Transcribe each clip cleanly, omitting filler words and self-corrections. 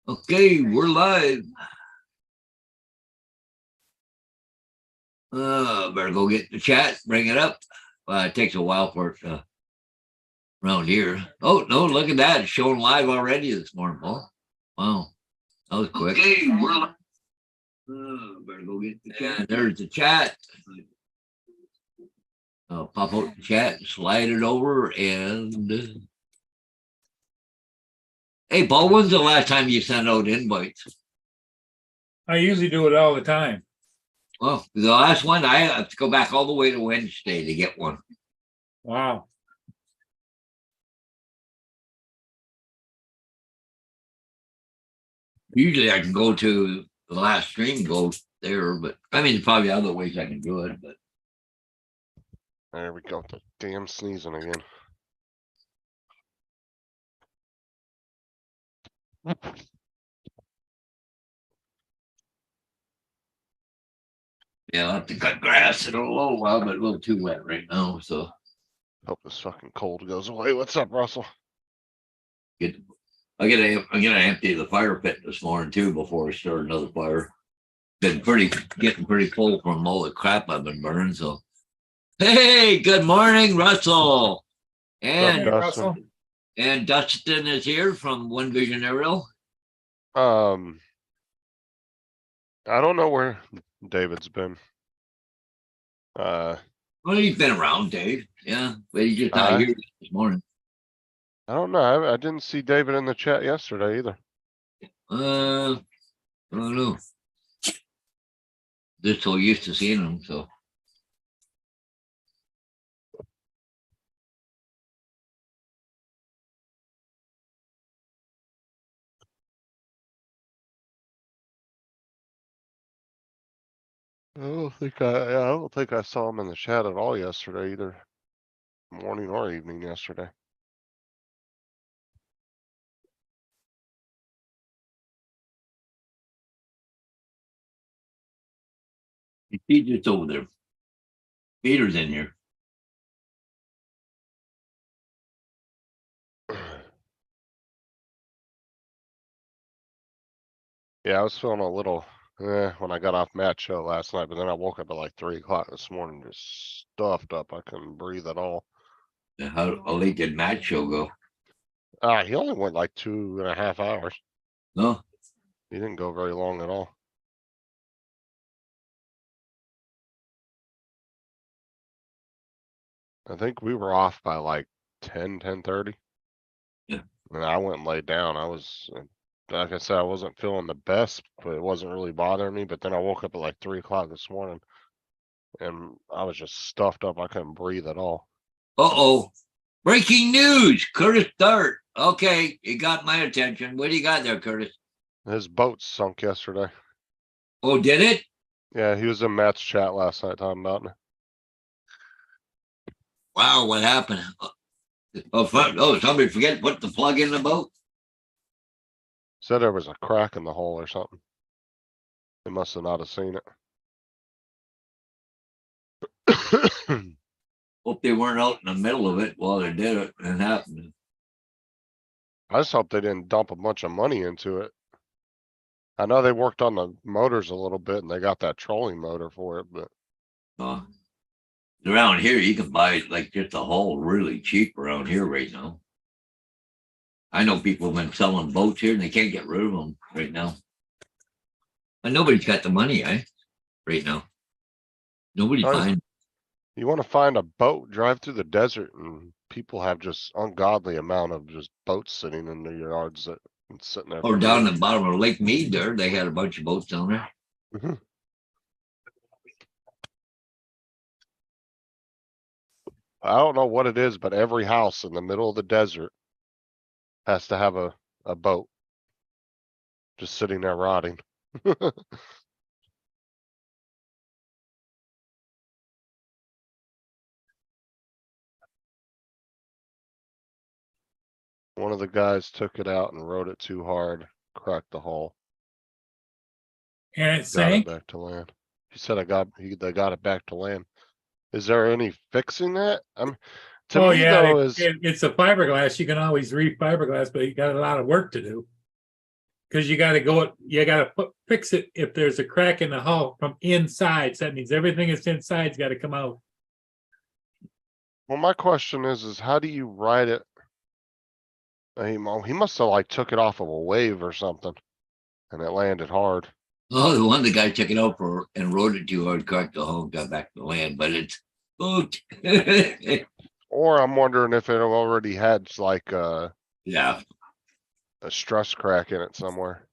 Okay, we're live. Better go get the chat, bring it up. It takes a while for it around here. Oh, no, look at that. It's showing live already this morning. Oh, wow. That was quick. Okay, we're live. Better go get the chat. There's the chat. Pop out the chat, slide it over, and hey, Paul, when's the last time you sent out invites? I usually do it all the time. Well, the last one, I have to go back all the way to Wednesday to get one. Wow. Usually I can go to the last stream, go there, but I mean, probably other ways I can do it, but There we go. The damn sneezing again. yeah, I'll have to cut grass in a little while, but a little too wet right now, so Hope this fucking cold goes away. What's up, Russell? I'm gonna empty the fire pit this morning too before I start another fire. Getting pretty full from all the crap I've been burning, so hey, good morning, Russell. Hey, And Russell. and Dustin is here from One Vision Aerial. I don't know where David's been. Well, he's been around, Dave. Yeah, but he's just not here this morning. I don't know. I didn't see David in the chat yesterday either. I don't know. Just so used to seeing him, so. I don't think I saw him in the chat at all yesterday either. Morning or evening yesterday. He's just over there. Peter's in here. Yeah, I was feeling a little when I got off match show last night, but then I woke up at like 3 o'clock this morning, just stuffed up. I couldn't breathe at all. How late did Matt show go? He only went like 2.5 hours. No, He didn't go very long at all. I think we were off by like 10:30. Yeah. And I went and laid down. I was, like I said, I wasn't feeling the best, but it wasn't really bothering me. But then I woke up at like 3 o'clock this morning and I was just stuffed up. I couldn't breathe at all. uh-oh. Breaking news, Curtis Dart. Okay, it got my attention. What do you got there, Curtis? His boat sunk yesterday. Oh, did it? Yeah, he was in Matt's chat last night talking about it. Wow, what happened? Somebody forget to put the plug in the boat? Said there was a crack in the hull or something. They must have not have seen it. Hope they weren't out in the middle of it while they did it and happened. I just hope they didn't dump a bunch of money into it. I know they worked on the motors a little bit and they got that trolling motor for it, but Around here, you can buy like just a hull really cheap around here right now. I know people have been selling boats here and they can't get rid of them right now. And nobody's got the money, right now. Nobody's buying. you want to find a boat, drive through the desert, and people have just ungodly amount of just boats sitting in their yards that sitting there. Or down the bottom of Lake Mead there, they had a bunch of boats down there. Mhm. I don't know what it is, but every house in the middle of the desert has to have a boat just sitting there rotting. One of the guys took it out and rode it too hard, cracked the hull, And it got it sank. back to land. He said they got it back to land. Is there any fixing that? To Oh, me yeah. though It's a fiberglass. You can always re-fiberglass, but you got a lot of work to do. because you gotta fix it if there's a crack in the hull from inside. So that means everything that's inside's gotta come out. Well, my question is how do you ride it? He must have like took it off of a wave or something and it landed hard. Oh, the one the guy took it out for and rode it too hard, cracked the hull, got back to the land, but it's spooked. Or I'm wondering if it already had like Yeah, a stress crack in it somewhere.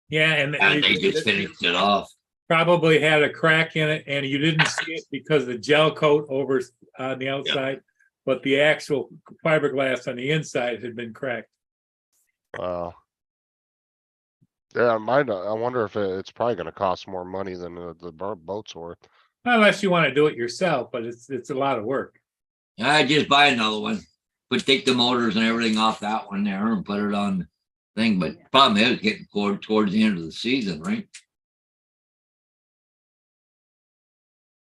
Yeah, and and they just finished it off. probably had a crack in it and you didn't see it because the gel coat over on the outside, but the actual fiberglass on the inside had been cracked. Yeah, I wonder if it's probably gonna cost more money than the boat's worth. Unless you want to do it yourself, but it's a lot of work. I just buy another one, but take the motors and everything off that one there and put it on thing. But problem is getting towards the end of the season, right?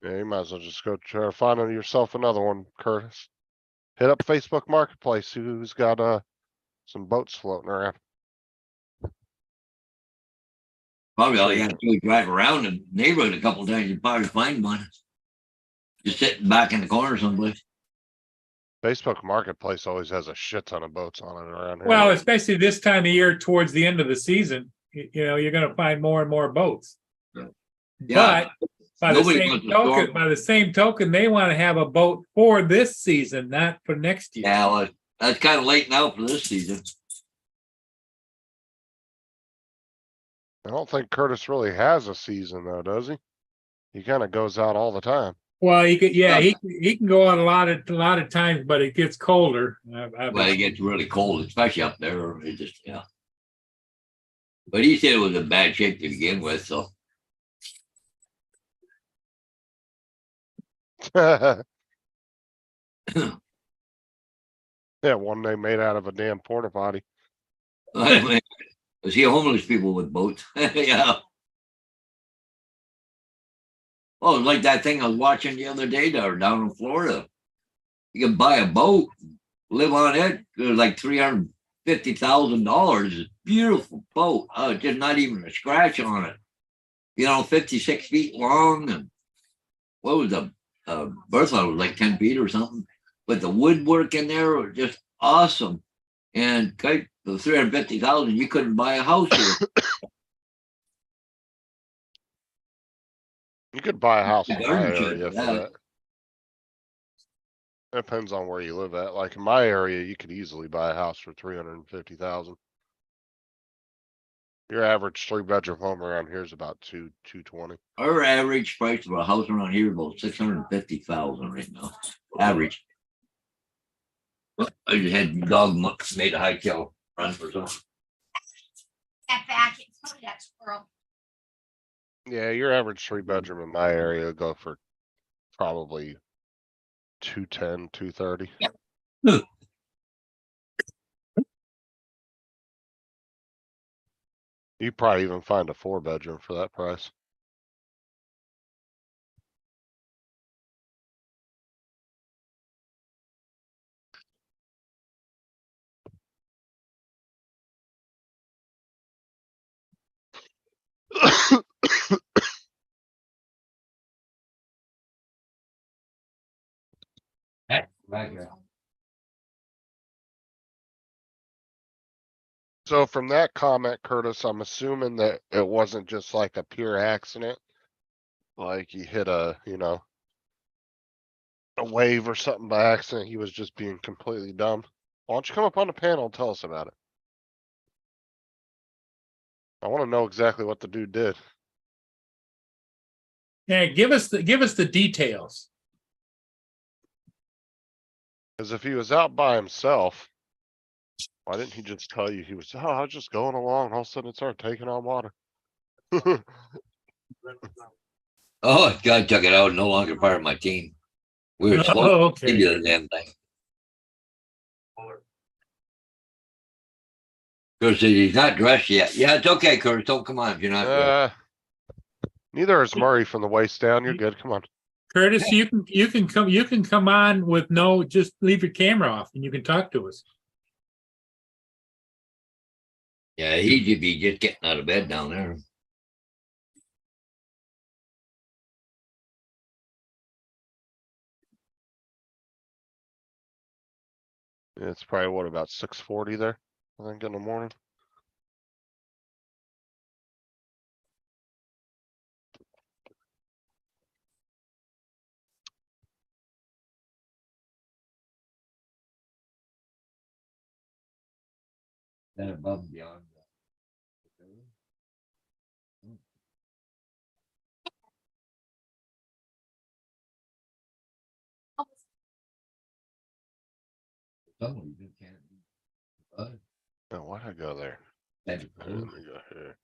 Yeah, you might as well just go try to find yourself another one, Curtis. Hit up Facebook Marketplace, see who's got some boats floating around. Probably all you have to do is drive around the neighborhood a couple times, you probably find one. Just sitting back in the corner someplace. Facebook Marketplace always has a shit ton of boats on it around here. Well, especially this time of year towards the end of the season, you're gonna find more and more boats. Yeah. But by the Nobody same wants to token, storm. by the same token, they want to have a boat for this season, not for next year. Yeah, well, that's kind of late now for this season. I don't think Curtis really has a season though, does he? He kind of goes out all the time. Well, he can go out a lot of times, but it gets colder. Well, it gets really cold, especially up there. It just, yeah. But he said it was in bad shape to begin with, so. Yeah, one they made out of a damn porta potty. I see homeless people with boats. Yeah. Oh, like that thing I was watching the other day down in Florida. You can buy a boat, live on it. It was like $350,000. Beautiful boat. Just not even a scratch on it. 56 feet long. And what was the berth was like 10 feet or something. But the woodwork in there was just awesome. And the 350,000, you couldn't buy a house here. You could buy a house in my Darn cheap, area for yeah. that. Depends on where you live at. Like in my area, you could easily buy a house for 350,000. Your average 3-bedroom home around here is about 220. Our average price of a house around here is about 650,000 right now. Average. I just had dog made a high tail run for something. That back, it's probably that squirrel. Yeah, your average 3-bedroom in my area would go for probably 210, 230. You probably even find a 4-bedroom for that price. Back here. So from that comment, Curtis, I'm assuming that it wasn't just like a pure accident. Like he hit a wave or something by accident. He was just being completely dumb. Why don't you come up on the panel and tell us about it? I want to know exactly what the dude did. Yeah, give us the details. Because if he was out by himself, why didn't he just tell you he was, I was just going along, all of a sudden it started taking on water. Oh, God took it out. No longer part of my team. We were supposed Oh, to do okay. the damn thing. Curtis said he's not dressed yet. Yeah, it's okay, Curtis. Don't come on if you're not dressed. Neither is Murray from the waist down. You're good. Come on. Curtis, you can come on with just leave your camera off and you can talk to us. Yeah, he'd be just getting out of bed down there. It's probably what, about 6:40 there, I think, in the morning. That above and beyond. Someone you can't. Oh, why'd I go there? Let me go here.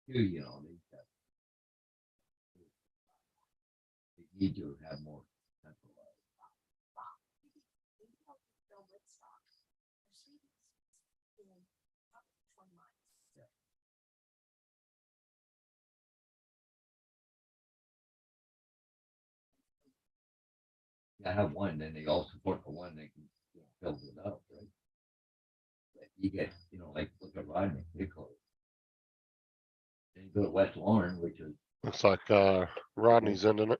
You know, they need to have more. I have one, then they all support the one they can build it up, right? But you get, like look at Rodney, they call it. Then you go to West Warren, which is Looks like Rodney's ending it.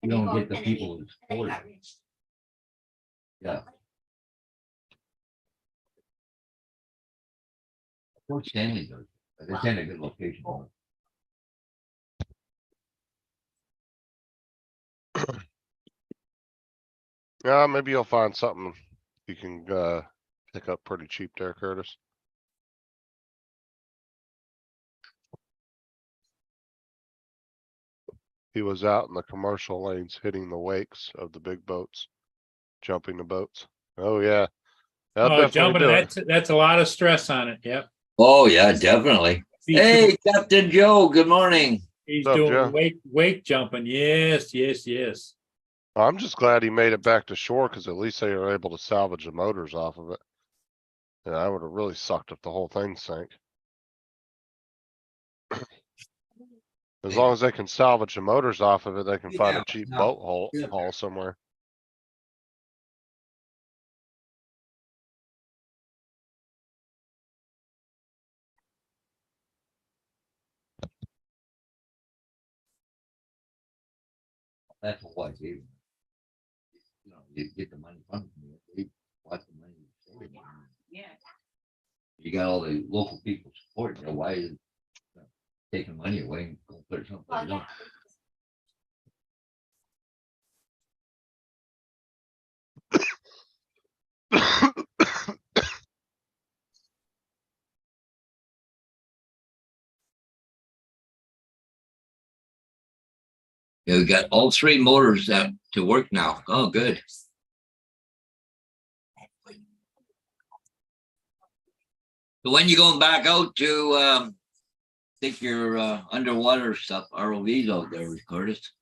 you don't get the people who support it. Yeah. Of course, Stanley does, but it's in a good location. Yeah, maybe you'll find something you can pick up pretty cheap there, Curtis. He was out in the commercial lanes hitting the wakes of the big boats, jumping the boats. Oh yeah. That'll Oh, definitely jumping, do it. that's a lot of stress on it. Yep. Oh, yeah, definitely. Hey, Captain Joe, good morning. He's What's up, Joe? doing wake jumping. Yes, yes, yes. I'm just glad he made it back to shore because at least they were able to salvage the motors off of it. Yeah, I would have really sucked if the whole thing sank. As long as they can salvage the motors off of it, they can find a cheap boat haul somewhere. That's what I gave him. You get the money from me. They want the money. Yeah. You got all the local people supporting you. Why is taking money away and go put it someplace else? Yeah, we got all three motors to work now. Oh, good. So when you going back out to take your underwater stuff, ROVs out there, Curtis?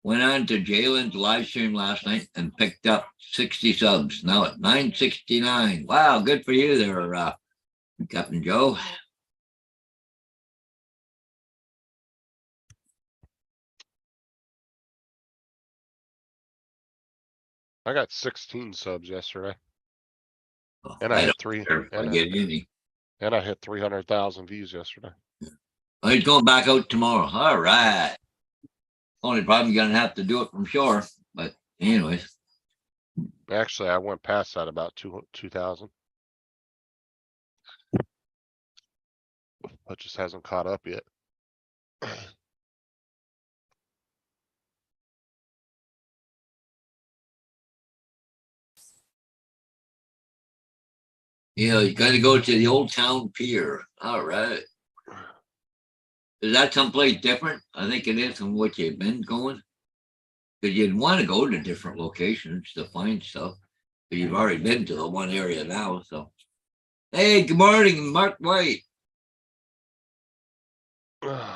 Went on to Jalen's live stream last night and picked up 60 subs. Now at 969. Wow, good for you there, Captain Joe. I got 16 subs yesterday. And I I hit don't three, care if I get any. and I hit 300,000 views yesterday. Oh, he's going back out tomorrow. All right. Only problem, you're gonna have to do it from shore, but anyways. Actually, I went past that about 2,000. But just hasn't caught up yet. Yeah, you gotta go to the Old Town Pier. All right. Is that someplace different? I think it is from what you've been going. Because you'd want to go to different locations to find stuff. But you've already been to the one area now, so. Hey, good morning, Mark White.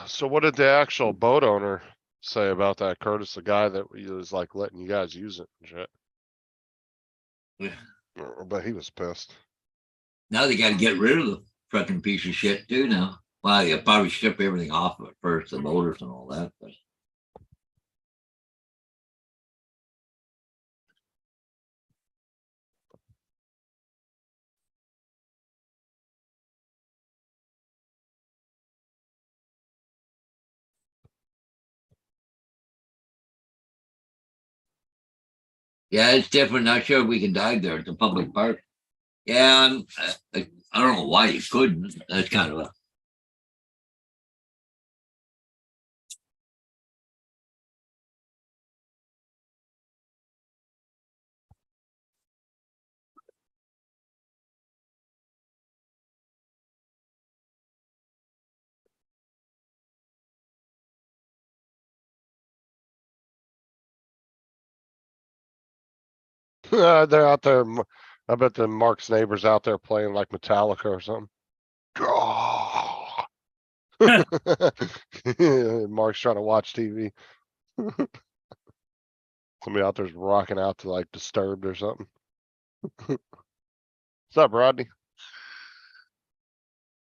So what did the actual boat owner say about that, Curtis? The guy that was like letting you guys use it and shit. Yeah. But he was pissed. Now they gotta get rid of the fucking piece of shit too now. Well, they'll probably strip everything off of it first, the motors and all that, but. Yeah, it's different. Not sure if we can dive there. It's a public park. Yeah, I don't know why you couldn't. That's kind of a. They're out there. I bet the Mark's neighbors out there playing like Metallica or something. Mark's trying to watch TV. Somebody out there's rocking out to like Disturbed or something. What's up, Rodney?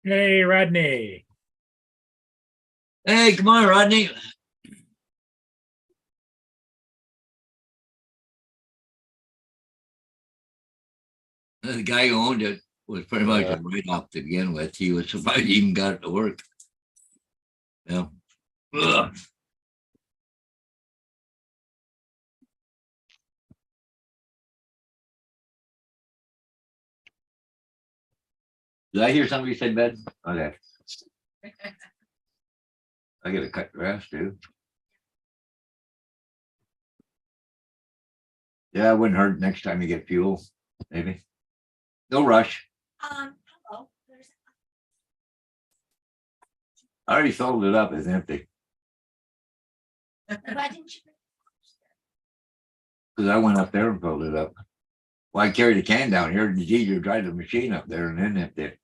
Hey, Rodney. Hey, come on, Rodney. The guy who owned it was pretty much Yeah. a write-off to begin with. He was surprised he even got it to work. Yeah. Ugh. Did I hear somebody say bed? Okay. I gotta cut grass too. Yeah, it wouldn't hurt next time you get fuel, maybe. No rush. Hello, there's. I already filled it up. It's empty. Why didn't you? Cause I went up there and filled it up. Well, I carried a can down here. It's easier to drive the machine up there and then empty it.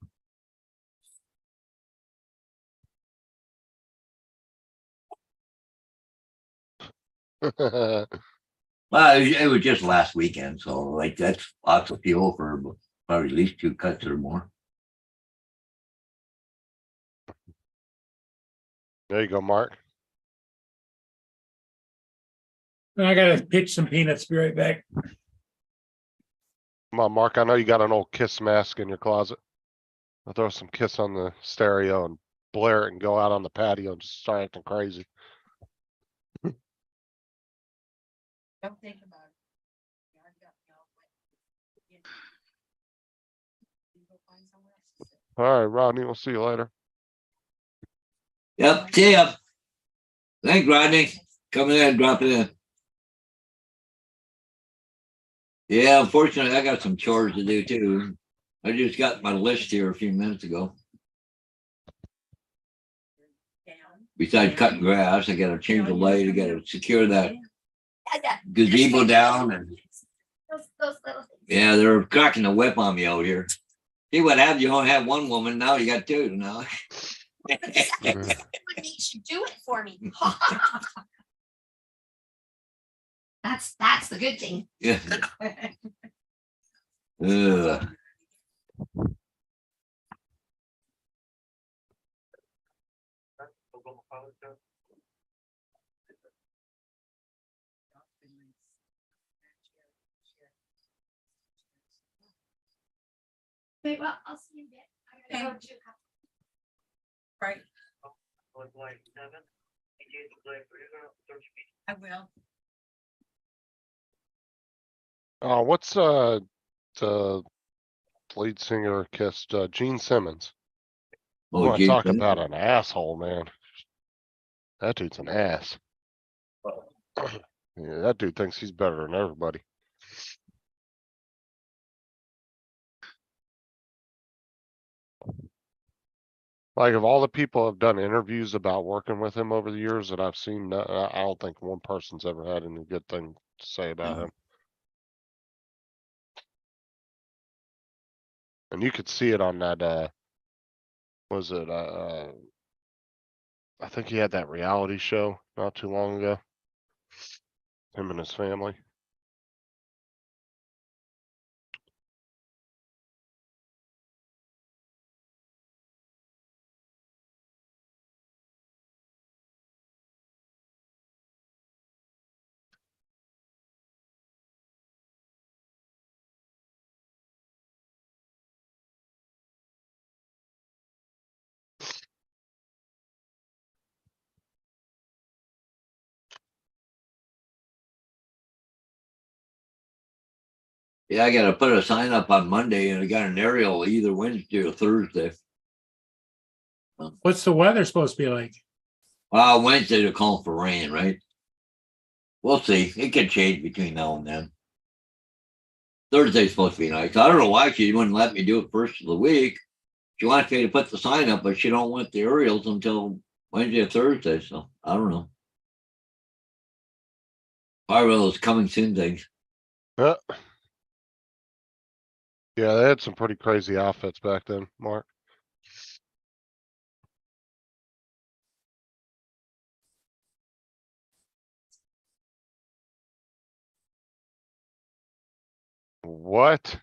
Well, it was just last weekend, so like that's lots of fuel for probably at least 2 cuts or more. There you go, Mark. I gotta pitch some peanuts. Be right back. Come on, Mark. I know you got an old Kiss mask in your closet. I'll throw some Kiss on the stereo and blare it and go out on the patio and just start acting crazy. Don't think about it. You already got me all wet. You go find somewhere else to sit. All right, Rodney, we'll see you later. Yep, see ya. Thanks, Rodney. Coming in, dropping in. Yeah, unfortunately, I got some chores to do too. I just got my list here a few minutes ago. Down. Besides cutting grass, I gotta change the light, I gotta secure that Yeah, gazebo down and those little things. yeah, they're cracking the whip on me out here. See what happens, you only have one woman, now you got 2 now. What makes you do it for me? That's the good thing. Yeah. Ugh. Wait, well, I'll see you in a bit. I gotta go to. Right. I will. What's the lead singer kissed Gene Simmons? Oh, Want to geez. talk about an asshole, man. That dude's an ass. Yeah, that dude thinks he's better than everybody. Like, of all the people have done interviews about working with him over the years that I've seen, I don't think one person's ever had any good thing to say about him. And you could see it on that, was it, I think he had that reality show not too long ago. Him and his family. Yeah, I gotta put a sign up on Monday and I got an aerial either Wednesday or Thursday. What's the weather supposed to be like? Wednesday they're calling for rain, right? We'll see. It can change between now and then. Thursday's supposed to be nice. I don't know why she wouldn't let me do it first of the week. She wants me to put the sign up, but she don't want the aerials until Wednesday or Thursday. So I don't know. Probably one of those coming soon things. Yeah. Yeah, they had some pretty crazy outfits back then, Mark. What?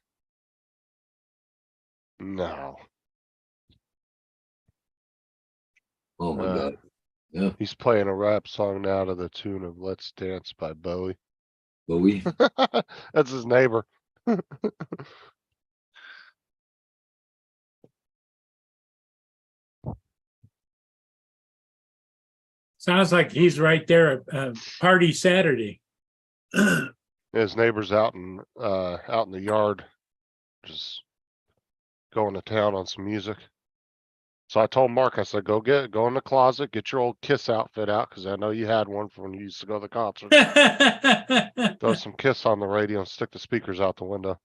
No. Oh my Uh, god. Yeah, He's playing a rap song now to the tune of Let's Dance by Bowie. but we That's his neighbor. Sounds like he's right there at Party Saturday. His neighbor's out in the yard, just going to town on some music. So I told Mark, I said, go in the closet, get your old Kiss outfit out, because I know you had one from when you used to go to the concert. Throw some Kiss on the radio and stick the speakers out the window.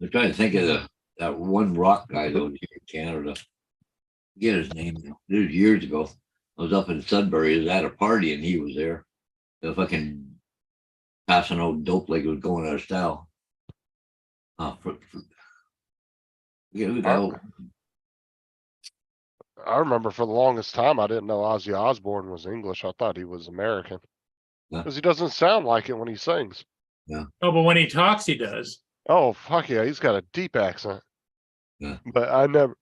I'm trying to think of that one rock guy though here in Canada. Get his name. It was years ago. I was up in Sudbury. I was at a party and he was there. The fucking passing old dope like it was going out of style. Yeah, who the hell? I remember for the longest time, I didn't know Ozzy Osbourne was English. I thought he was American. Yeah. Because he doesn't sound like it when he sings. Oh, but when he talks, he does. Oh, fuck yeah, he's got a deep accent. Yeah. But I never,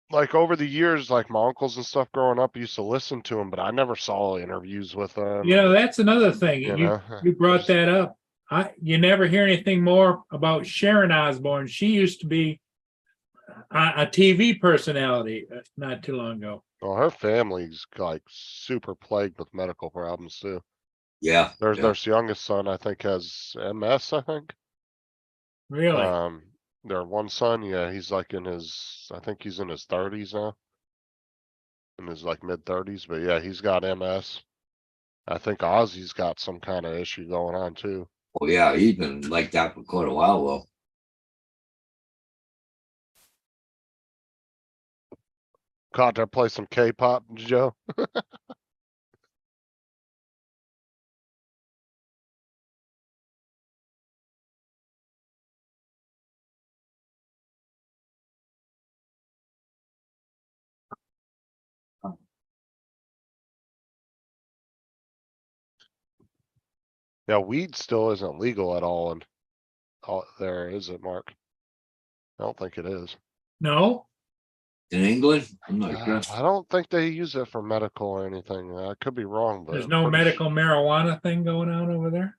like over the years, like my uncles and stuff growing up used to listen to him, but I never saw interviews with him. You know, that's another thing. You You know, you brought that up. You never hear anything more about Sharon Osbourne. She used to be a TV personality not too long ago. well, her family's like super plagued with medical problems too. Yeah. There's yeah. their youngest son, I think, has MS, I think. Really? Their one son, yeah, he's like I think he's in his 30s now. In his like mid 30s, but yeah, he's got MS. I think Ozzy's got some kind of issue going on too. Oh yeah, he's been like that for quite a while though. Caught to play some K-pop, Joe. Yeah, weed still isn't legal at all, and all there is it, Mark? I don't think it is. No? In England, I'm not sure. I don't think they use it for medical or anything. I could be wrong, but There's I'm no pretty medical marijuana thing going on over there?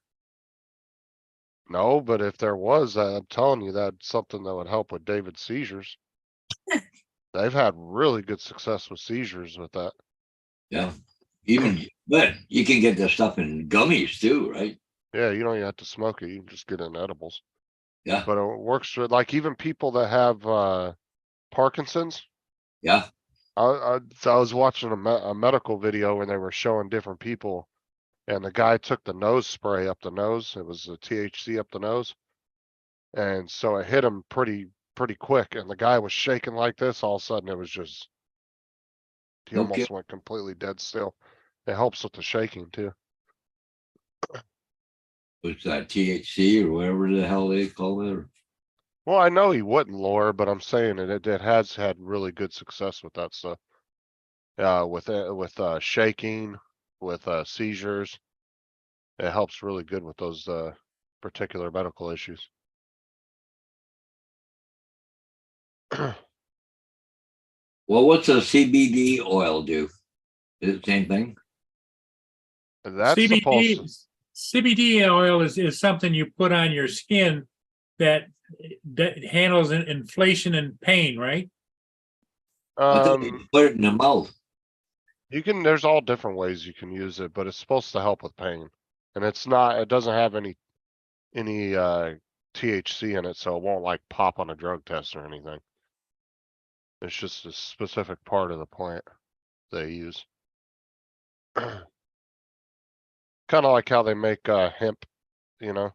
No, but if there was, I'm telling you, that's something that would help with David's seizures. They've had really good success with seizures with that. Yeah. But you can get this stuff in gummies too, right? Yeah, you don't even have to smoke it. You can just get it in edibles. Yeah. But it works for like even people that have Parkinson's. Yeah. I was watching a medical video when they were showing different people, and the guy took the nose spray up the nose. It was the THC up the nose, and so it hit him pretty quick. And the guy was shaking like this. All of a sudden, it was just he No almost kid- went completely dead still. It helps with the shaking too. Was that THC or whatever the hell they call it? Or- Well, I know he wouldn't, Laura, but I'm saying it has had really good success with that stuff. with shaking, with seizures. It helps really good with those particular medical issues. Well, what's a CBD oil do? Is it the same thing? That's supposed. CBD oil is something you put on your skin that handles inflation and pain, right? I thought you put it in the mouth. You can, there's all different ways you can use it, but it's supposed to help with pain. And it's not, it doesn't have any THC in it, so it won't like pop on a drug test or anything. It's just a specific part of the plant they use. Kind of like how they make hemp, you know?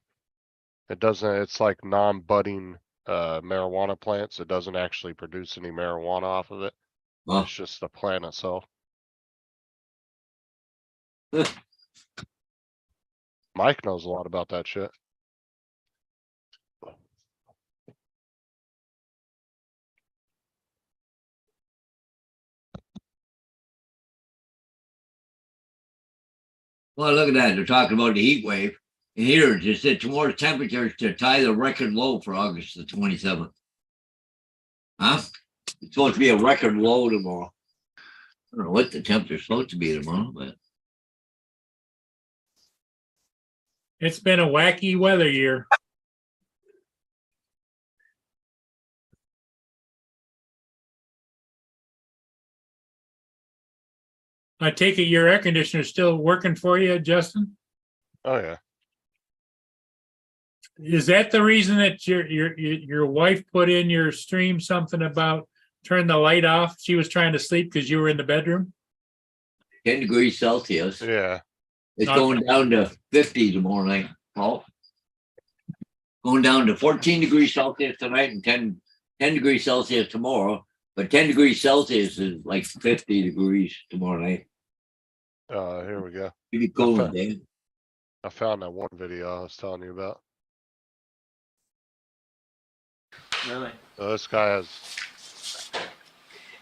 It doesn't, it's like non-budding marijuana plants. It doesn't actually produce any marijuana off of it. Well, It's just the plant itself. Mike knows a lot about that shit. well, look at that. They're talking about the heat wave. And here, it just said tomorrow's temperatures to tie the record low for August the 27th. Huh? It's supposed to be a record low tomorrow. I don't know what the temperature's supposed to be tomorrow, but It's been a wacky weather year. I take it your air conditioner's still working for you, Justin? Oh yeah. Is that the reason that your wife put in your stream something about turn the light off? She was trying to sleep because you were in the bedroom? 10 degrees Celsius. Yeah. It's Okay. going down to 50 tomorrow night, Paul. Going down to 14 degrees Celsius tonight and 10 degrees Celsius tomorrow. But 10 degrees Celsius is like 50 degrees tomorrow night. Here we go. Pretty cool, Dan. I found that one video I was telling you about. Really? This guy has,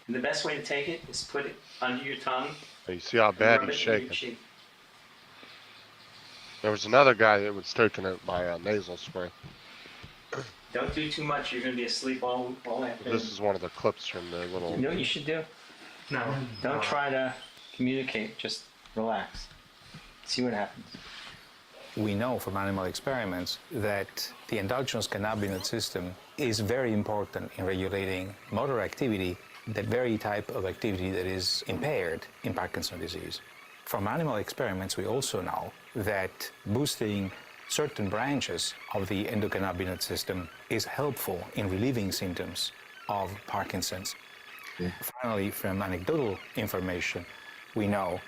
And the best way to take it is put it under your tongue. you see how and bad rub he's it in your shaking. cheek. There was another guy that was taking it by a nasal spray. Don't do too much. You're gonna be asleep all afternoon. This is one of the clips from the little. You know what you should do? No. Don't try to communicate. Just relax. See what happens. We know from animal experiments that the endogenous cannabinoid system is very important in regulating motor activity, the very type of activity that is impaired in Parkinson's disease. From animal experiments, we also know that boosting certain branches of the endocannabinoid system is helpful in relieving symptoms of Parkinson's. Yeah. Finally, from anecdotal information, we know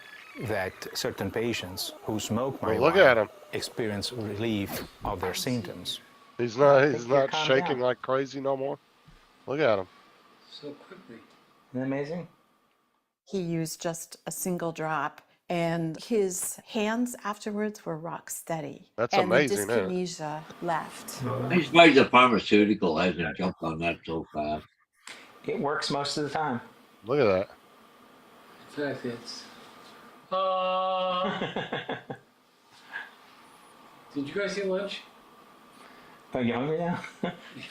that certain patients who smoke Well, marijuana look at him. experience relief of their symptoms. He's not calm shaking down. like crazy no more. Look at him. So quickly. Isn't that amazing? He used just a single drop, and his hands afterwards were rock steady. That's and amazing, the isn't it? dyskinesia left. I'm surprised the pharmaceutical hasn't jumped on that so fast. It works most of the time. Look at that. In fact, it's. Did you guys eat lunch? Are you hungry now?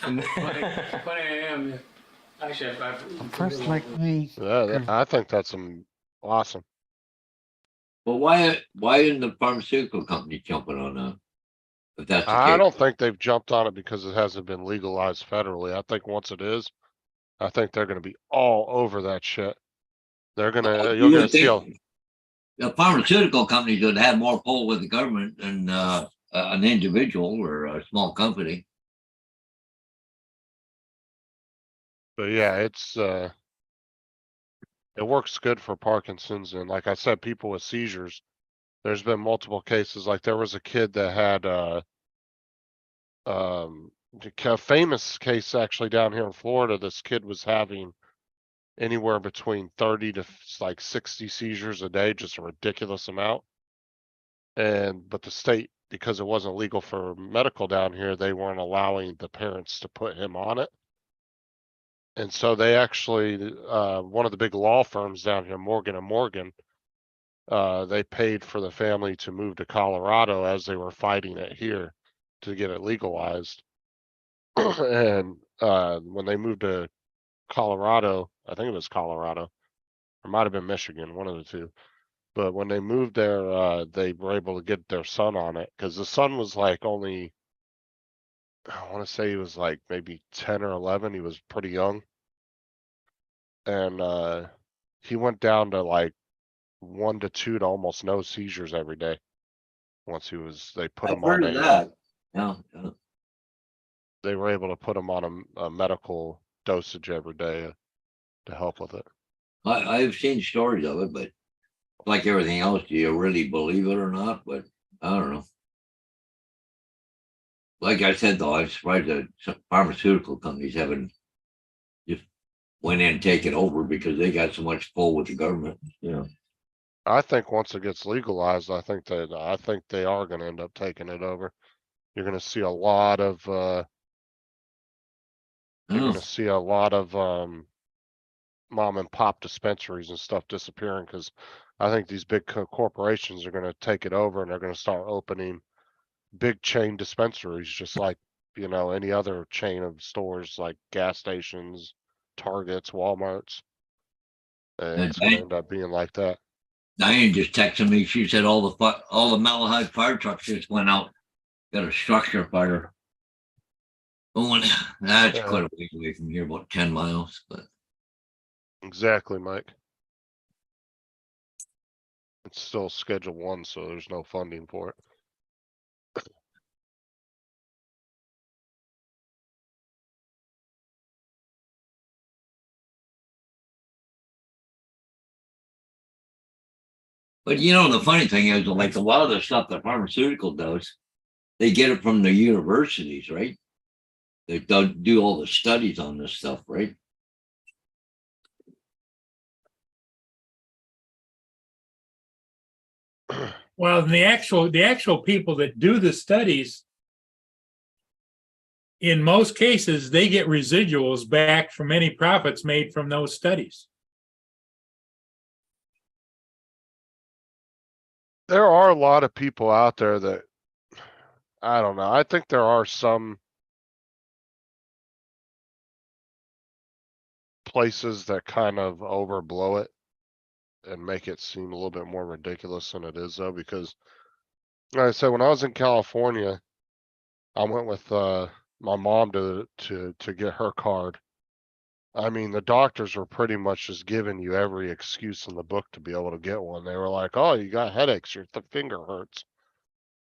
Funny I am. Actually, I've First, like me, Yeah, I think that's awesome. Well, why isn't the pharmaceutical company jumping on that? If that's the I case? don't think they've jumped on it because it hasn't been legalized federally. I think once it is, I think they're gonna be all over that shit. They're gonna, You you're gonna would see a, think the pharmaceutical companies would have more pull with the government than an individual or a small company. but yeah, it works good for Parkinson's, and like I said, people with seizures. There's been multiple cases, like there was a kid that had a famous case actually down here in Florida. This kid was having anywhere between 30 to like 60 seizures a day, just a ridiculous amount. But the state, because it wasn't legal for medical down here, they weren't allowing the parents to put him on it. And so they actually, one of the big law firms down here, Morgan and Morgan, they paid for the family to move to Colorado as they were fighting it here to get it legalized. And when they moved to Colorado, I think it was Colorado, or might have been Michigan, one of the two. But when they moved there, they were able to get their son on it because the son was like only, I want to say he was like maybe 10 or 11. He was pretty young. And he went down to like 1 to 2 to almost no seizures every day. Once they put I've him on heard of a, that. Yeah, yeah. they were able to put him on a medical dosage every day to help with it. I've seen stories of it, but like everything else, do you really believe it or not? But I don't know. Like I said, though, I'm surprised that some pharmaceutical companies haven't just went in and taken over because they got so much pull with the government. You know, I think once it gets legalized, I think they are going to end up taking it over. You're going to see a lot of you're going to see a lot of mom and pop dispensaries and stuff disappearing because I think these big corporations are going to take it over and they're going to start opening big chain dispensaries, just like, you know, any other chain of stores like gas stations, Targets, Walmarts. And And it's going to end up being like that. Diane just texted me. She said all the Malahide fire trucks just went out. Got a structure fire. Going, that's Yeah. quite a ways away from here, about 10 miles. But Exactly, Mike. It's still Schedule 1, so there's no funding for it. you know, the funny thing is, like a lot of the stuff that pharmaceutical does, they get it from the universities, right? They do all the studies on this stuff, right? Well, the actual people that do the studies, in most cases, they get residuals back from any profits made from those studies. There are a lot of people out there that, I don't know. I think there are some places that kind of overblow it and make it seem a little bit more ridiculous than it is though, because like I said, when I was in California, I went with my mom to get her card. I mean, the doctors were pretty much just giving you every excuse in the book to be able to get one. They were like, "Oh, you got headaches, your finger hurts.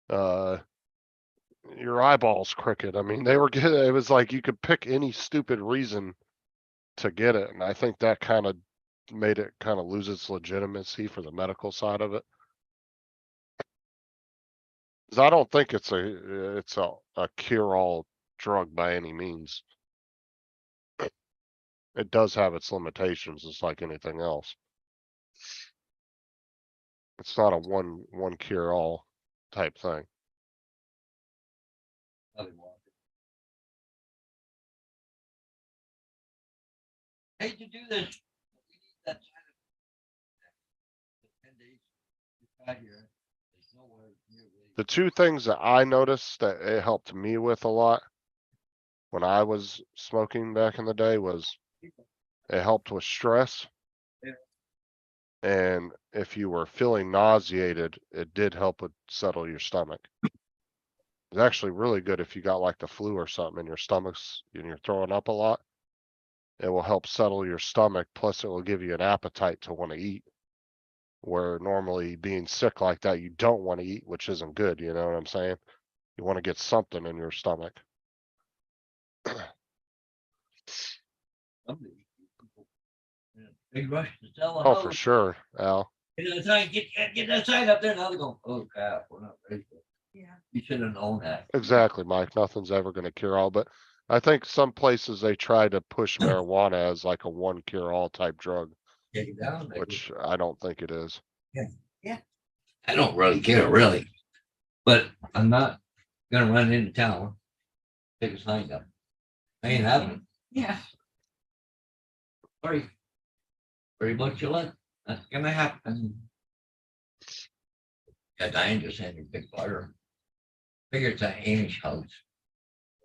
Your eyeballs crooked." I mean, they were getting, it was like you could pick any stupid reason to get it. And I think that kind of made it kind of lose its legitimacy for the medical side of it. 'Cause I don't think it's a cure-all drug by any means. It does have its limitations, just like anything else. It's not a one cure-all type thing. Hate to do this. We need that kind of 10 days to try here. There's nowhere near The two things that I noticed that it helped me with a lot when I was smoking back in the day was it helped with stress. And if you were feeling nauseated, it did help with settle your stomach. It's actually really good if you got like the flu or something and you're throwing up a lot. It will help settle your stomach, plus it will give you an appetite to want to eat. Where normally being sick like that, you don't want to eat, which isn't good, you know what I'm saying? You want to get something in your stomach. Big rush to sell a Oh, house. for sure, Al. Get that sign up there. Now they're going, oh crap, we're not ready for it. Yeah. You should have known that. Exactly, Mike. Nothing's ever gonna cure all, but I think some places they try to push marijuana as like a one cure all type drug, Take it down. which I don't think it is. I don't really care, really. But I'm not gonna run into town. Take a sign up. I ain't having it. Yeah. Sorry. Very much you luck. That's gonna happen. Yeah, Diane just had a big fire. Figure it's an Amish house.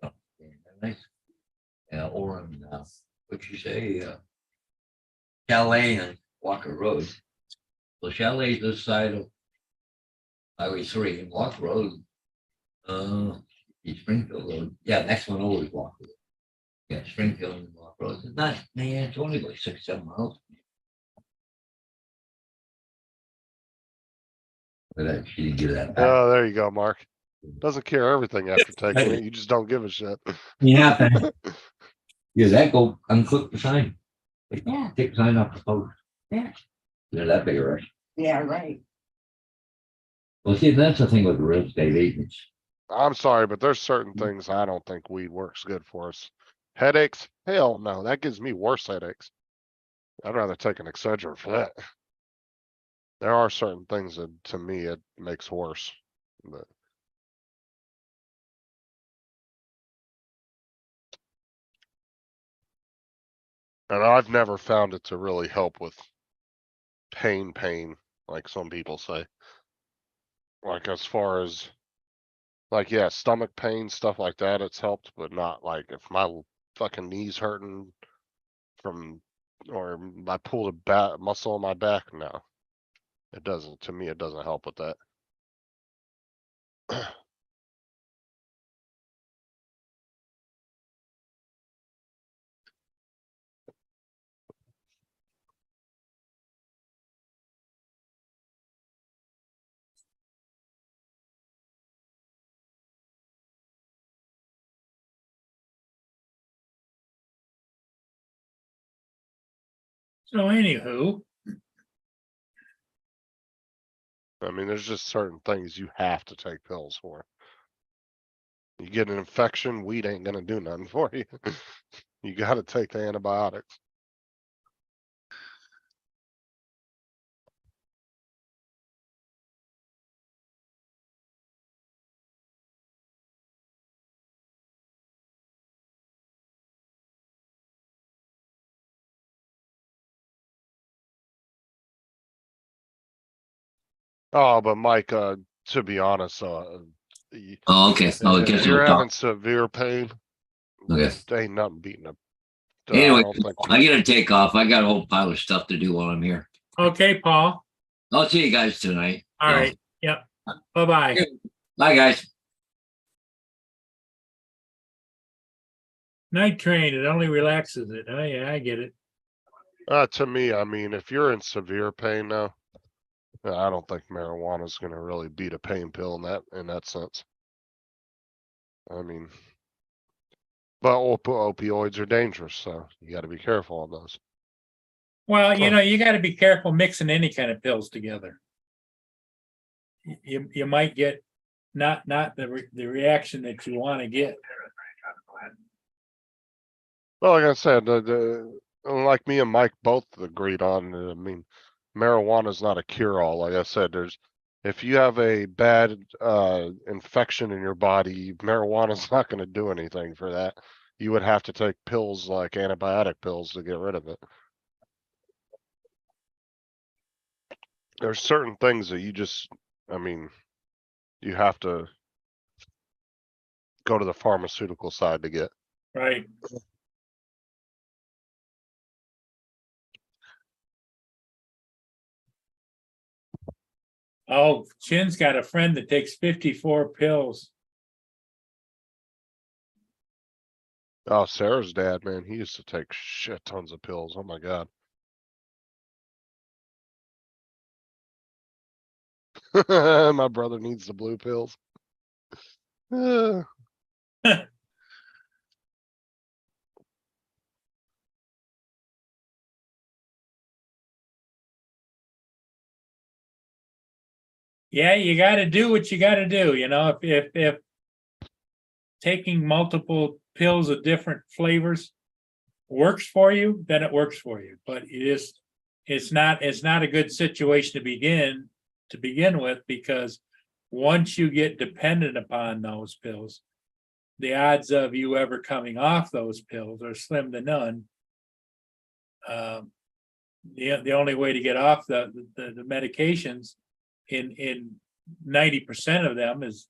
Oh, yeah, nice. Yeah, or in, what'd you say, Chalet and Walker Road. So Chalet is this side of Highway 3 and Walker Road. East Springfield Road. Yeah, next one over is Walker Road. Yeah, Springfield and Walker Road. It's not, yeah, it's only like 6-7 miles. But she didn't give that back. Oh, there you go, Mark. Doesn't care everything after taking it. You just don't give a shit. Yeah. Yeah, that go unclick the sign. Like, Yeah. take the sign off the post. Yeah. They're that big a rush. Yeah, right. Well, see, that's the thing with the real estate agents. I'm sorry, but there's certain things I don't think weed works good for us. Headaches? Hell no, that gives me worse headaches. I'd rather take an Excedrin for that. There are certain things that, to me, it makes worse. But and I've never found it to really help with pain, like some people say. Like as far as, like, yeah, stomach pain, stuff like that, it's helped, but not like if my fucking knees hurting from, or I pulled a back muscle in my back, no. It doesn't, to me, it doesn't help with that. So anywho, I mean, there's just certain things you have to take pills for. You get an infection, weed ain't gonna do nothing for you. You gotta take the antibiotics. Oh, but Mike, to be honest, Oh, okay. Oh, I guess if you're we'll having talk. severe pain, Okay. there ain't nothing beating a. Anyway, don't think I gotta take off. I got a whole pile of stuff to do while I'm here. okay, Paul. I'll see you guys tonight. All right. Yep. Bye-bye. Bye, guys. Night train, it only relaxes it. Oh, yeah, I get it. To me, I mean, if you're in severe pain now, I don't think marijuana is gonna really beat a pain pill in that sense. I mean, but opioids are dangerous, so you gotta be careful on those. Well, you got to be careful mixing any kind of pills together. You might get not the reaction that you want to get. Well, like I said, like me and Mike both agreed on, I mean, marijuana is not a cure-all. Like I said, if you have a bad infection in your body, marijuana is not going to do anything for that. You would have to take pills like antibiotic pills to get rid of it. There's certain things that you just, I mean, you have to go to the pharmaceutical side to get. Right. Oh, Chin's got a friend that takes 54 pills. Oh, Sarah's dad, man, he used to take shit tons of pills. Oh my God. My brother needs the blue pills. Yeah, you got to do what you got to do. If taking multiple pills of different flavors works for you, then it works for you. But it's not a good situation to begin with, because once you get dependent upon those pills, the odds of you ever coming off those pills are slim to none. The only way to get off the medications in 90% of them is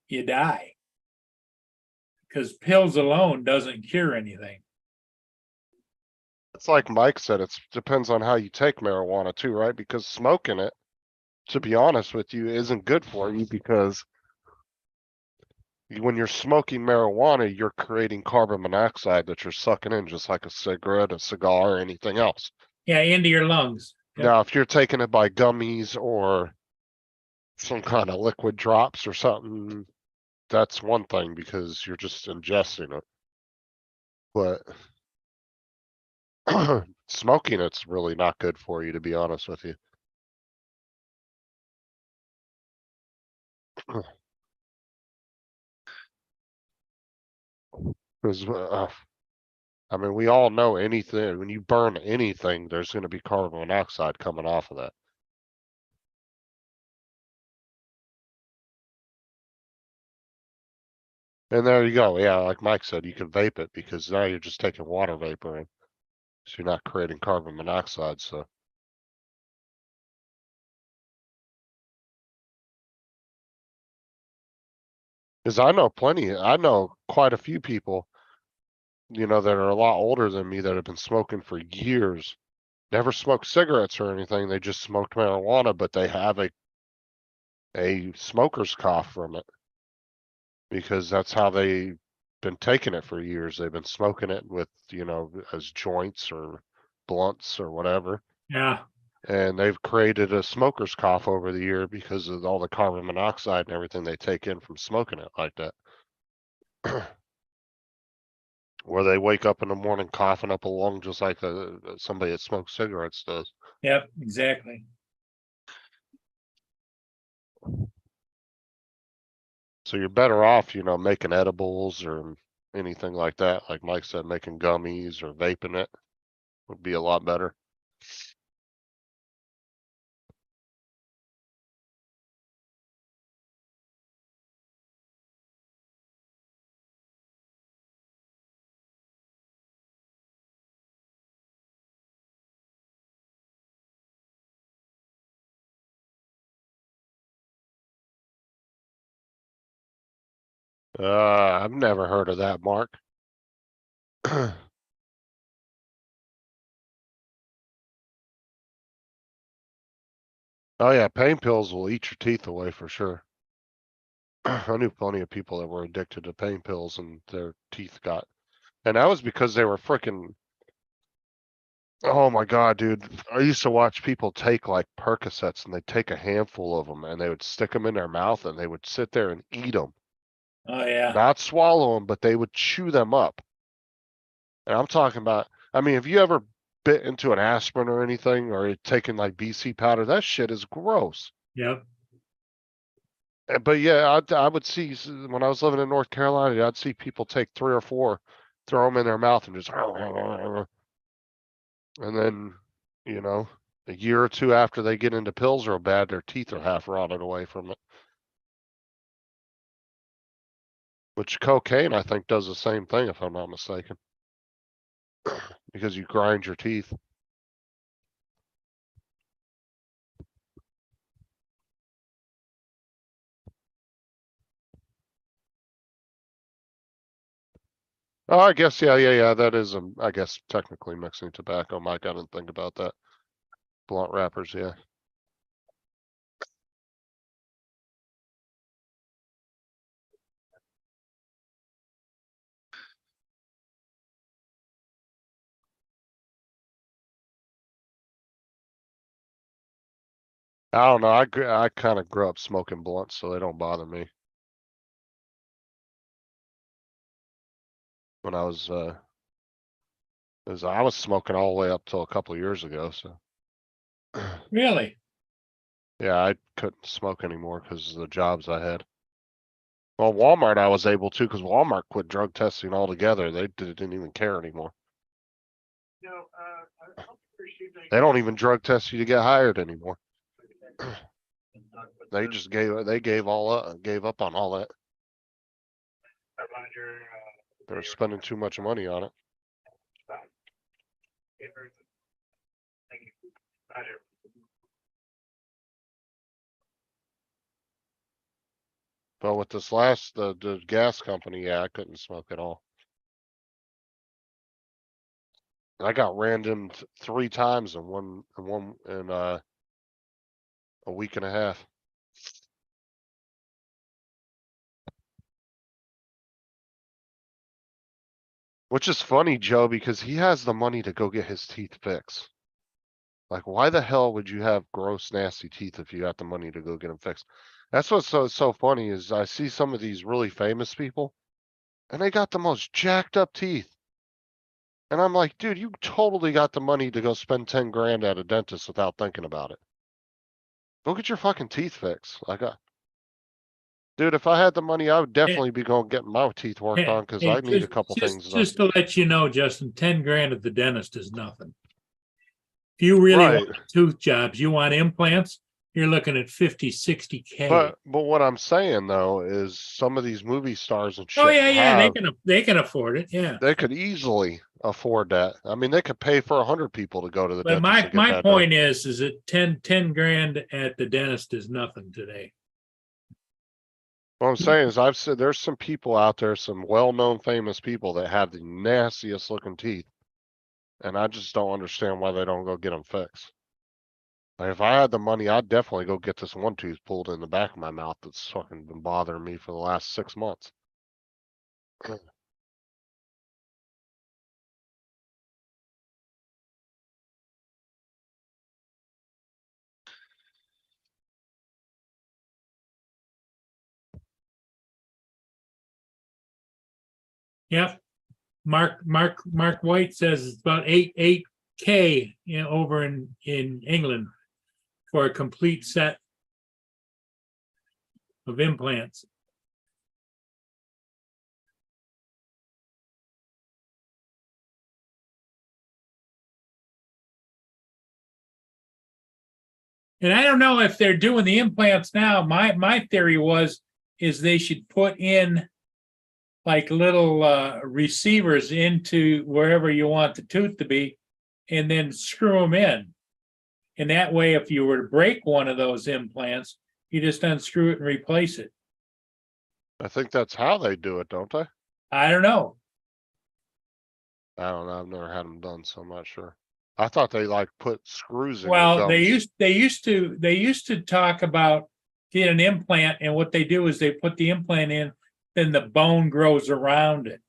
you die. Because pills alone doesn't cure anything. It's like Mike said, it depends on how you take marijuana too, right? Because smoking it, to be honest with you, isn't good for you because when you're smoking marijuana, you're creating carbon monoxide that you're sucking in just like a cigarette, a cigar, or anything else. Yeah, into your lungs. Yep. Now, if you're taking it by gummies or some kind of liquid drops or something, that's one thing because you're just ingesting it. But smoking it's really not good for you, to be honest with you. Because I mean, we all know anything, when you burn anything, there's gonna be carbon monoxide coming off of that. And there you go. Yeah, like Mike said, you can vape it because now you're just taking water vapor in. So you're not creating carbon monoxide, so. Cause I know quite a few people, that are a lot older than me that have been smoking for years. Never smoked cigarettes or anything. They just smoked marijuana, but they have a smoker's cough from it. Because that's how they've been taking it for years. They've been smoking it with, as joints or blunts or whatever. Yeah. And they've created a smoker's cough over the year because of all the carbon monoxide and everything they take in from smoking it like that. Where they wake up in the morning coughing up a lung just like somebody that smokes cigarettes does. Yep, exactly. So you're better off, making edibles or anything like that. Like Mike said, making gummies or vaping it would be a lot better. I've never heard of that, Mark. Oh yeah, pain pills will eat your teeth away for sure. I knew plenty of people that were addicted to pain pills and their teeth got, and that was because they were freaking. Oh my God, dude. I used to watch people take like Percocets and they'd take a handful of them and they would stick them in their mouth and they would sit there and eat them. Oh, yeah. Not swallow them, but they would chew them up. And I'm talking about, I mean, have you ever bit into an aspirin or anything or taken like BC powder? That shit is gross. Yep. But yeah, I would see when I was living in North Carolina, I'd see people take 3 or 4, throw them in their mouth and just, and then, a year or 2 after they get into pills real bad, their teeth are half rotted away from it. Which cocaine, I think, does the same thing, if I'm not mistaken. Because you grind your teeth. Oh, I guess, yeah, that is, I guess, technically mixing tobacco. Mike, I didn't think about that. Blunt wrappers, yeah. I don't know, I kind of grew up smoking blunts, so they don't bother me. When I was, I was smoking all the way up till a couple of years ago, so. Really? Yeah, I couldn't smoke anymore because of the jobs I had. Well, Walmart, I was able to because Walmart quit drug testing altogether. They didn't even care anymore. They don't even drug test you to get hired anymore. They just gave up on all that. They're spending too much money on it. But with this last, the gas company, yeah, I couldn't smoke at all. I got randomed 3 times in a week and a half. Which is funny, Joe, because he has the money to go get his teeth fixed. Like, why the hell would you have gross, nasty teeth if you got the money to go get them fixed? That's what's so funny is I see some of these really famous people, and they got the most jacked up teeth. And I'm like, dude, you totally got the money to go spend 10 grand at a dentist without thinking about it. Go get your fucking teeth fixed. Dude, if I had the money, I would definitely be going getting my teeth worked on because I need a couple things done. Just to let you know, Justin, 10 grand at the dentist is nothing. If you really Right. want tooth jobs, you want implants, you're looking at 50, 60K. But what I'm saying though is some of these movie stars and shit. Oh, yeah, have- they can afford it, yeah. They could easily afford that. I mean, they could pay for 100 people to go to the But dentist. to get my that done. point is that 10 grand at the dentist is nothing today. What I'm saying is I've said there's some people out there, some well-known famous people that have the nastiest looking teeth. And I just don't understand why they don't go get them fixed. Like if I had the money, I'd definitely go get this one tooth pulled in the back of my mouth that's fucking been bothering me for the last 6 months. Yep. Mark White says it's about 8K, over in England for a complete set of implants. And I don't know if they're doing the implants now. My theory is they should put in like little receivers into wherever you want the tooth to be, and then screw them in. And that way, if you were to break one of those implants, you just unscrew it and replace it. I think that's how they do it, don't they? I don't know. I don't know. I've never had them done, so I'm not sure. I thought they like put screws in your Well, they gums. used to talk about get an implant, and what they do is they put the implant in, then the bone grows around it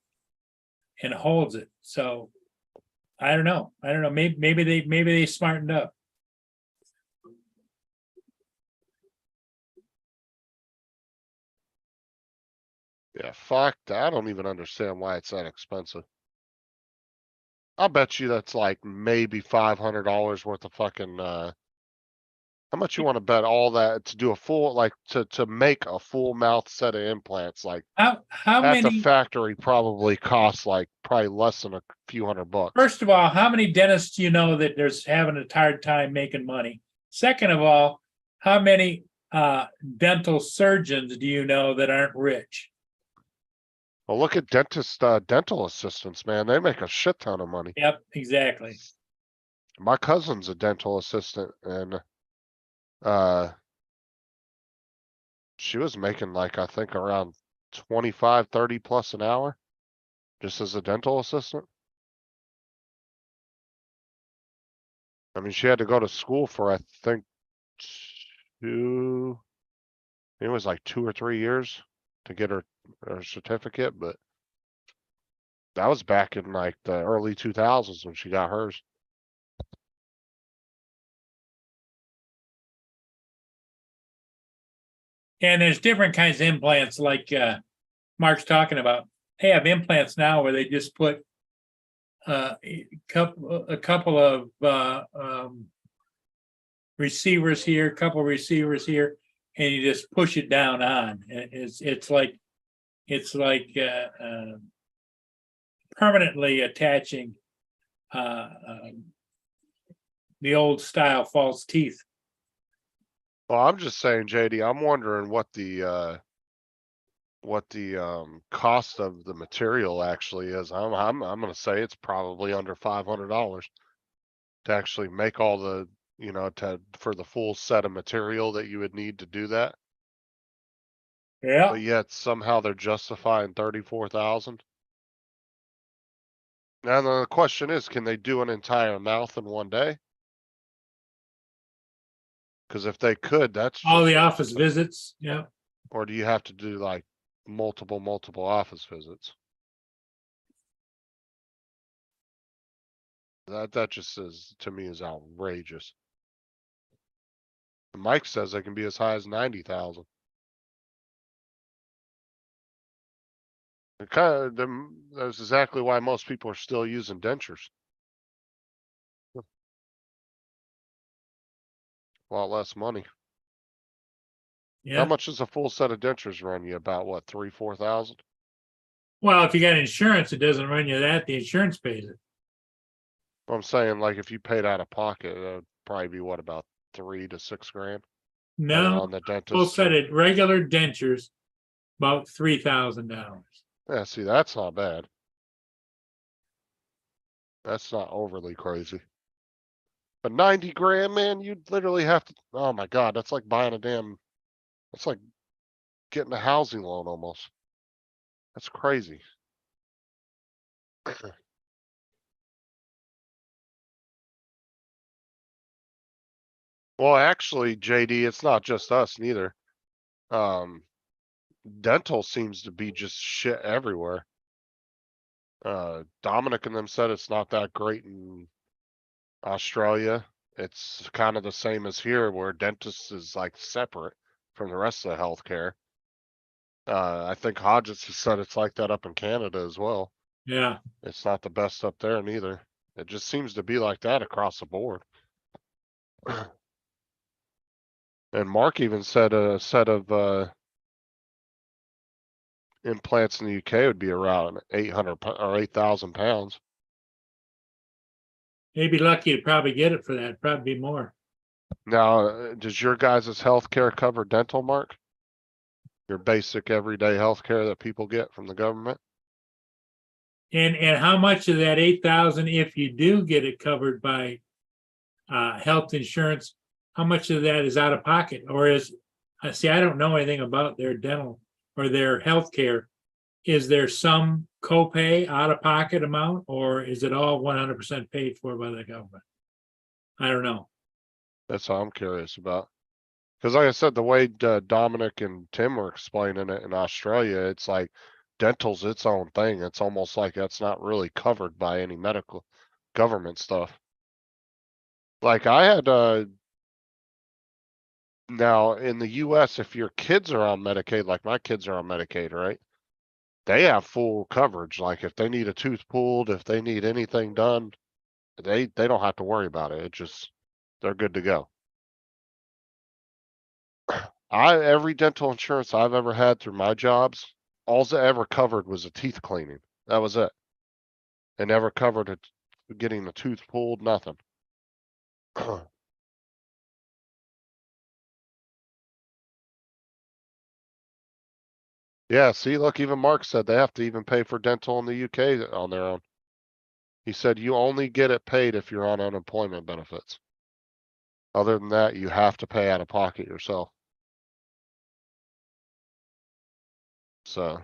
and holds it. So I don't know. Maybe they smartened up. Yeah, fuck that. I don't even understand why it's that expensive. I'll bet you that's like maybe $500 worth of fucking, how much you want to bet all that to do a full, like to make a full mouth set of implants, like How at the many? factory probably costs like probably less than a few $100. First of all, how many dentists do you know that there's having a hard time making money? Second of all, how many dental surgeons do you know that aren't rich? Well, look at dental assistants, man. They make a shit ton of money. Yep, exactly. My cousin's a dental assistant and, she was making like, I think around 25, 30 plus an hour. Just as a dental assistant. I mean, she had to go to school for, I think, it was like 2 or 3 years to get her certificate, but that was back in like the early 2000s when she got hers. And there's different kinds of implants like Mark's talking about. They have implants now where they just put a couple of receivers here, couple receivers here, and you just push it down on. It's like permanently attaching the old style false teeth. Well, I'm just saying, JD, I'm wondering what the cost of the material actually is. I'm gonna say it's probably under $500. to actually make all the, you know, for the full set of material that you would need to do that. Yeah, But yet somehow they're justifying 34,000. Now the question is, can they do an entire mouth in one day? Cause if they could, that's all just the office visits, yeah. or do you have to do like multiple office visits? That just is, to me, is outrageous. Mike says they can be as high as 90,000. It kind of, that's exactly why most people are still using dentures. A lot less money. How Yeah, much does a full set of dentures run you? About what, 3-4,000? well, if you got insurance, it doesn't run you that, the insurance pays it. I'm saying, like, if you paid out of pocket, it would probably be what, about 3 to 6 grand? Depending No, on the full dentist. set of regular dentures, about $3,000. Yeah, see, that's not bad. That's not overly crazy. But 90 grand, man, you'd literally have to, oh my God, that's like buying a damn, that's like getting a housing loan almost. That's crazy. Well, actually, JD, it's not just us neither. Um, dental seems to be just shit everywhere. Dominic and them said it's not that great in Australia. It's kind of the same as here where dentist is like separate from the rest of the healthcare. I think Hodges has said it's like that up in Canada as well. Yeah, It's not the best up there neither. It just seems to be like that across the board. And Mark even said a set of implants in the UK would be around 800 or 8,000 pounds. maybe lucky to probably get it for that, probably be more. Now, does your guys' healthcare cover dental, Mark? Your basic everyday healthcare that people get from the government? And how much of that 8,000, if you do get it covered by health insurance, how much of that is out of pocket? Or is, see, I don't know anything about their dental or their health care. Is there some copay out of pocket amount, or is it all 100% paid for by the government? I don't know. That's all I'm curious about. Because like I said, the way Dominic and Tim were explaining it in Australia, it's like dental's its own thing. It's almost like that's not really covered by any medical government stuff. Like I had now in the US, if your kids are on Medicaid, like my kids are on Medicaid, right? They have full coverage. Like if they need a tooth pulled, if they need anything done, they don't have to worry about it. It just they're good to go. Every dental insurance I've ever had through my jobs, all it ever covered was a teeth cleaning. That was it. It never covered it getting the tooth pulled, nothing. Yeah, see, look, even Mark said they have to even pay for dental in the UK on their own. He said you only get it paid if you're on unemployment benefits. Other than that, you have to pay out of pocket yourself. So,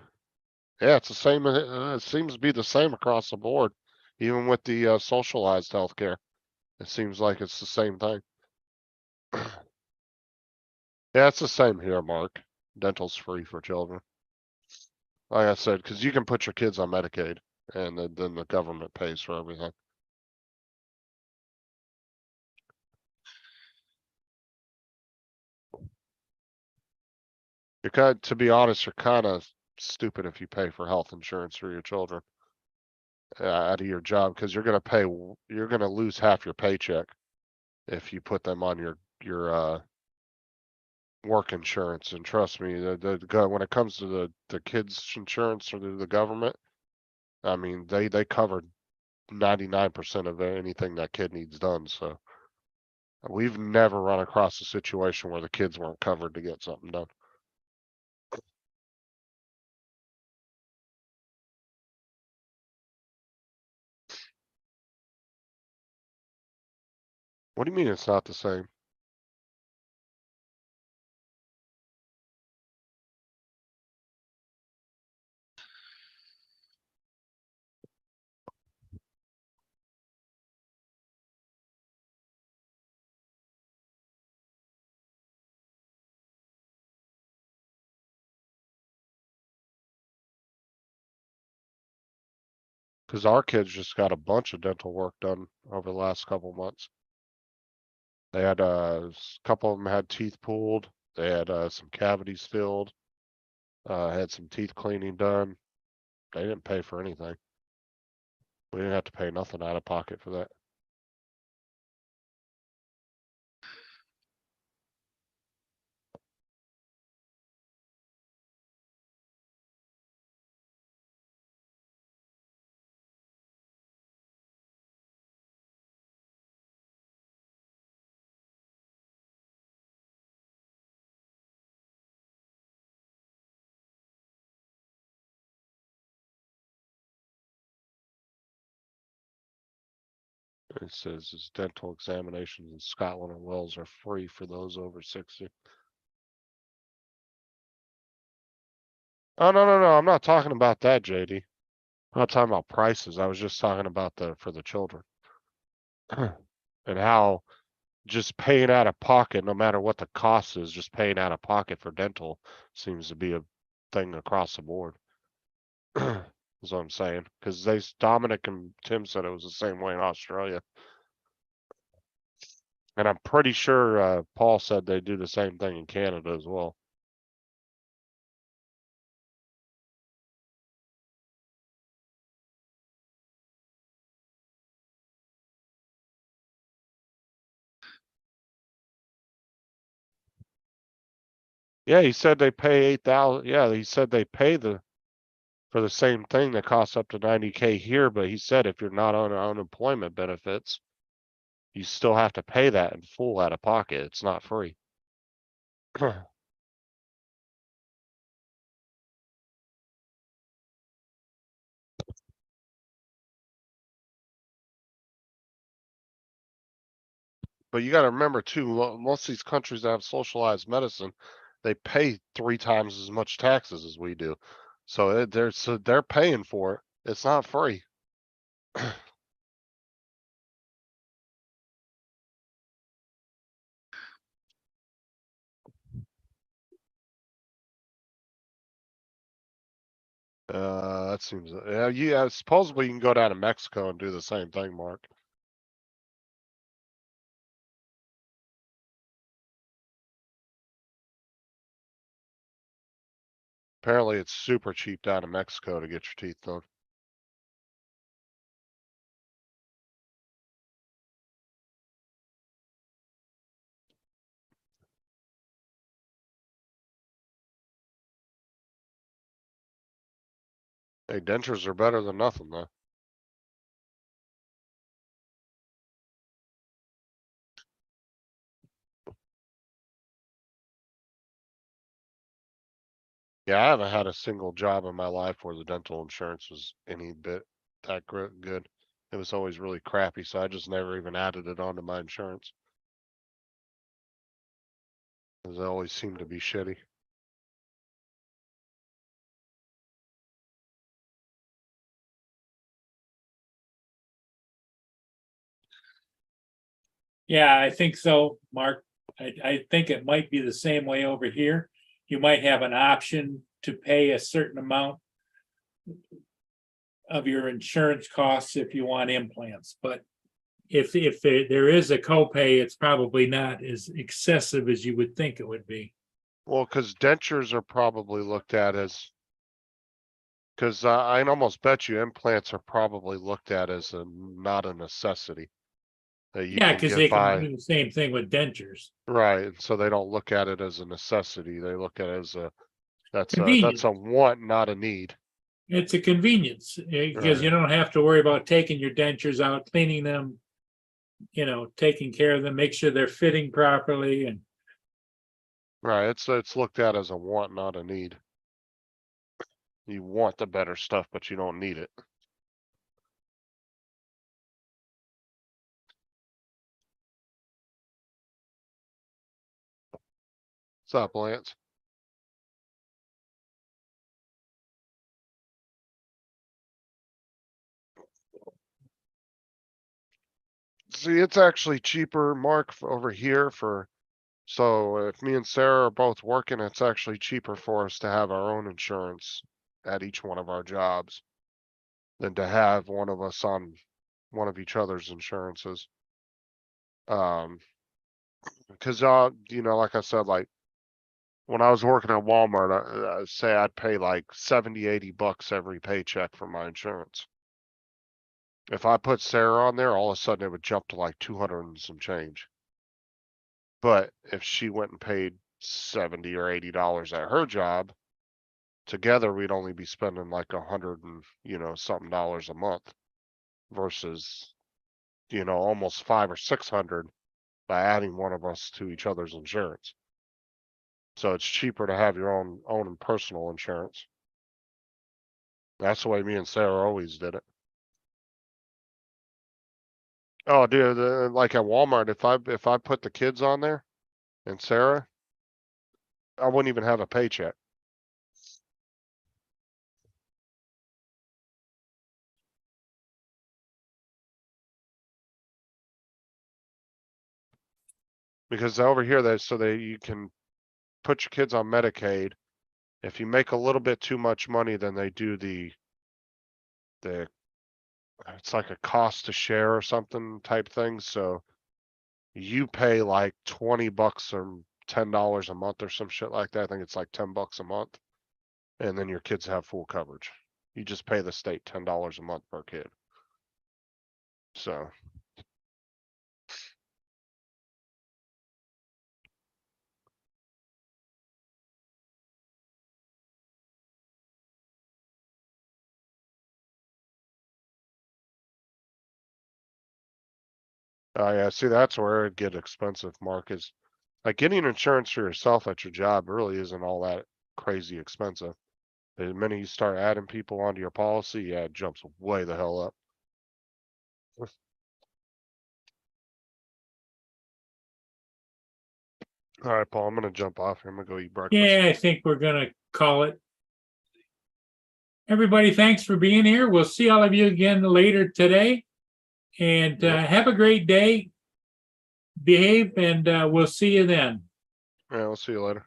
yeah, it's the same. It seems to be the same across the board, even with the socialized healthcare. It seems like it's the same thing. Yeah, it's the same here, Mark. Dental's free for children. Like I said, because you can put your kids on Medicaid and then the government pays for everything. You're to be honest, you're kind of stupid if you pay for health insurance for your children out of your job because you're gonna lose half your paycheck if you put them on your work insurance. And trust me, when it comes to the kids insurance or the government, I mean they covered 99% of anything that kid needs done. So we've never run across a situation where the kids weren't covered to get something done. What do you mean it's not the same? Cause our kids just got a bunch of dental work done over the last couple months. They had, couple of them had teeth pulled. They had, some cavities filled. Had some teeth cleaning done. They didn't pay for anything. We didn't have to pay nothing out of pocket for that. It says his dental examinations in Scotland and Wales are free for those over 60. Oh, no, I'm not talking about that, JD. I'm not talking about prices. I was just talking about for the children. And how just paying out of pocket, no matter what the cost is, just paying out of pocket for dental seems to be a thing across the board. Is what I'm saying. Cause Dominic and Tim said it was the same way in Australia. And I'm pretty sure, Paul said they do the same thing in Canada as well. Yeah, he said they pay 8,000. Yeah, he said they pay for the same thing that costs up to 90K here, but he said if you're not on unemployment benefits, you still have to pay that in full out of pocket. It's not free. But you gotta remember too, most of these countries that have socialized medicine, they pay 3 times as much taxes as we do. So they're paying for it. It's not free. That seems, yeah, supposedly you can go down to Mexico and do the same thing, Mark. Apparently it's super cheap down in Mexico to get your teeth done. Hey, dentures are better than nothing though. Yeah, I haven't had a single job in my life where the dental insurance was any bit that good. It was always really crappy, so I just never even added it onto my insurance. 'Cause it always seemed to be shitty. Yeah, I think so, Mark. I think it might be the same way over here. You might have an option to pay a certain amount of your insurance costs if you want implants, but if there is a copay, it's probably not as excessive as you would think it would be. Well, cause dentures are probably looked at as. Cause I'd almost bet you implants are probably looked at as not a necessity. That you Yeah, can because get they can by, do the same thing with dentures. right, and so they don't look at it as a necessity, they look at it as that's Convenient. a want, not a need. It's a convenience because you don't have to worry about taking your dentures out, cleaning them, taking care of them, make sure they're fitting properly and Right, it's looked at as a want, not a need. You want the better stuff, but you don't need it. What's up, Lance? See, it's actually cheaper, Mark, over here for, so if me and Sarah are both working, it's actually cheaper for us to have our own insurance at each one of our jobs than to have one of us on one of each other's insurances. Cause, like I said, like when I was working at Walmart, say I'd pay like 70, 80 bucks every paycheck for my insurance. If I put Sarah on there, all of a sudden it would jump to like 200 and some change. But if she went and paid 70 or $80 at her job, together we'd only be spending like 100 and, something dollars a month versus, almost 500 or 600 by adding one of us to each other's insurance. So it's cheaper to have your own personal insurance. That's the way me and Sarah always did it. Oh, dude, like at Walmart, if I put the kids on there and Sarah, I wouldn't even have a paycheck. Because over here, you can put your kids on Medicaid. If you make a little bit too much money, then they do it's like a cost to share or something type thing. So you pay like 20 bucks or $10 a month or some shit like that. I think it's like 10 bucks a month. And then your kids have full coverage. You just pay the state $10 a month per kid. So. Oh yeah, see, that's where it get expensive, Mark, is like getting insurance for yourself at your job really isn't all that crazy expensive. The minute you start adding people onto your policy, yeah, it jumps way the hell up. All right, Paul, I'm gonna jump off here. I'm gonna go eat breakfast. Yeah, I think we're gonna call it. Everybody, thanks for being here. We'll see all of you again later today. And have a great day. Behave, and we'll see you then. Yeah, we'll see you later.